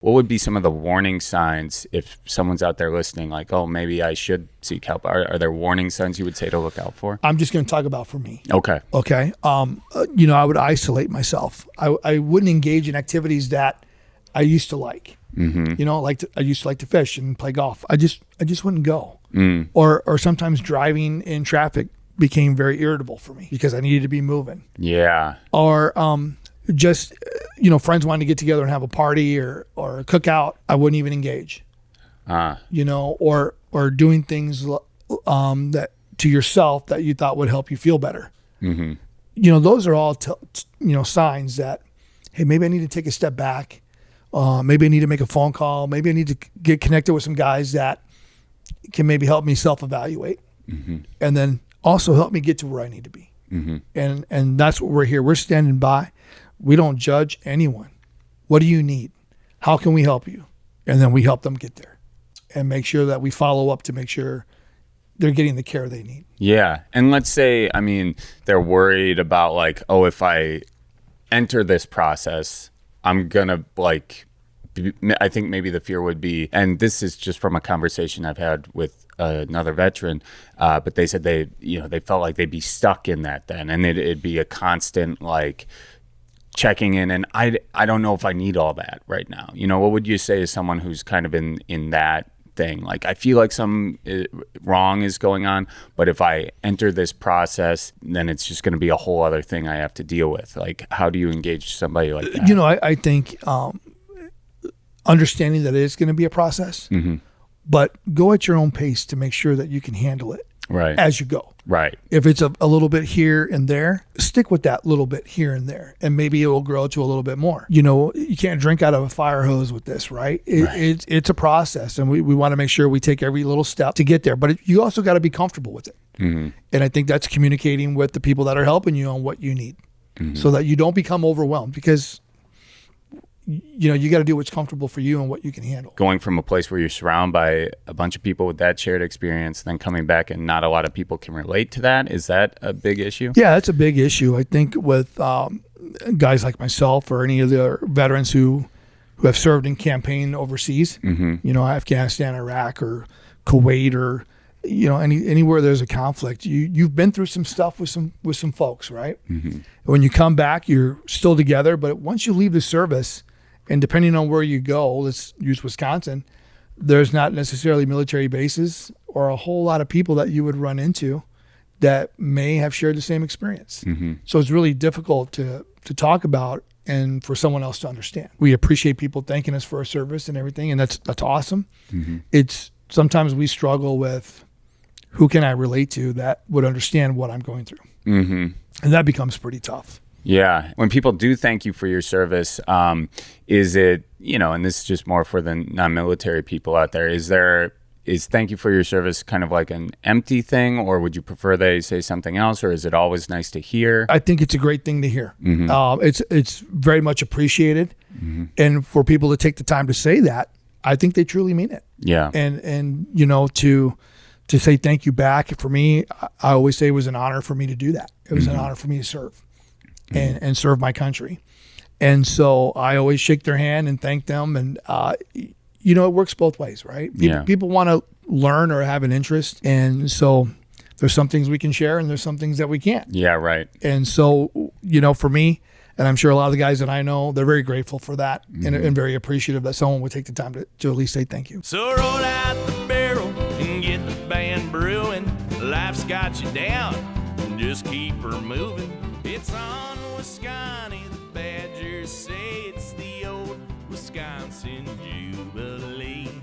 What would be some of the warning signs if someone's out there listening, like, oh, maybe I should seek help? Are there warning signs you would say to look out for? I'm just going to talk about for me. Okay. I would isolate myself. I wouldn't engage in activities that I used to like. Mm-hmm. I used to like to fish and play golf. I just wouldn't go. Or sometimes driving in traffic became very irritable for me because I needed to be moving. Yeah. Or friends wanting to get together and have a party or a cookout, I wouldn't even engage. Or doing things that to yourself that you thought would help you feel better. Mm-hmm. Those are all signs that, hey, maybe I need to take a step back. Maybe I need to make a phone call. Maybe I need to get connected with some guys that can maybe help me self-evaluate, and then also help me get to where I need to be. Mm-hmm. And that's what we're here. We're standing by. We don't judge anyone. What do you need? How can we help you? And then we help them get there and make sure that we follow up to make sure they're getting the care they need. Yeah. And let's say, they're worried about like, oh, if I enter this process, I'm going to I think maybe the fear would be, and this is just from a conversation I've had with another veteran, but they said they felt like they'd be stuck in that then, and it'd be a constant like checking in, and I don't know if I need all that right now. What would you say to someone who's kind of in that thing? Like, I feel like some wrong is going on, but if I enter this process, then it's just going to be a whole other thing I have to deal with. Like, how do you engage somebody like that? I think understanding that it is going to be a process, but go at your own pace to make sure that you can handle it as you go. Right. If it's a little bit here and there, stick with that little bit here and there, and maybe it will grow to a little bit more. You can't drink out of a fire hose with this, right? It's a process, and we want to make sure we take every little step to get there. But you also got to be comfortable with it. Mm-hmm. And I think that's communicating with the people that are helping you on what you need, so that you don't become overwhelmed, because you got to do what's comfortable for you and what you can handle. Going from a place where you're surrounded by a bunch of people with that shared experience, then coming back and not a lot of people can relate to that. Is that a big issue? Yeah, that's a big issue. I think with guys like myself or any of the veterans who have served in campaign overseas, Afghanistan, Iraq, or Kuwait, or anywhere there's a conflict, you've been through some stuff with some folks, right? Mm-hmm. When you come back, you're still together, but once you leave the service, and depending on where you go, let's use Wisconsin, there's not necessarily military bases or a whole lot of people that you would run into that may have shared the same experience. Mm-hmm. So it's really difficult to talk about and for someone else to understand. We appreciate people thanking us for our service and everything, and that's awesome. Mm-hmm. It's sometimes we struggle with who can I relate to that would understand what I'm going through. Mm-hmm. And that becomes pretty tough. Yeah. When people do thank you for your service, is it, and this is just more for the non-military people out there, is thank you for your service kind of like an empty thing, or would you prefer they say something else, or is it always nice to hear? I think it's a great thing to hear. Mm-hmm. It's very much appreciated. Mm-hmm. And for people to take the time to say that, I think they truly mean it. Yeah. And to say thank you back, for me, I always say it was an honor for me to do that. It was an honor for me to serve and serve my country. And so I always shake their hand and thank them. And, it works both ways, right? People want to learn or have an interest. And so there's some things we can share and there's some things that we can't. Yeah, right. And so, for me, and I'm sure a lot of the guys that I know, they're very grateful for that and very appreciative that someone would take the time to at least say thank you. So roll out the barrel and get the band brewing. Life's got you down, just keep her moving. It's on.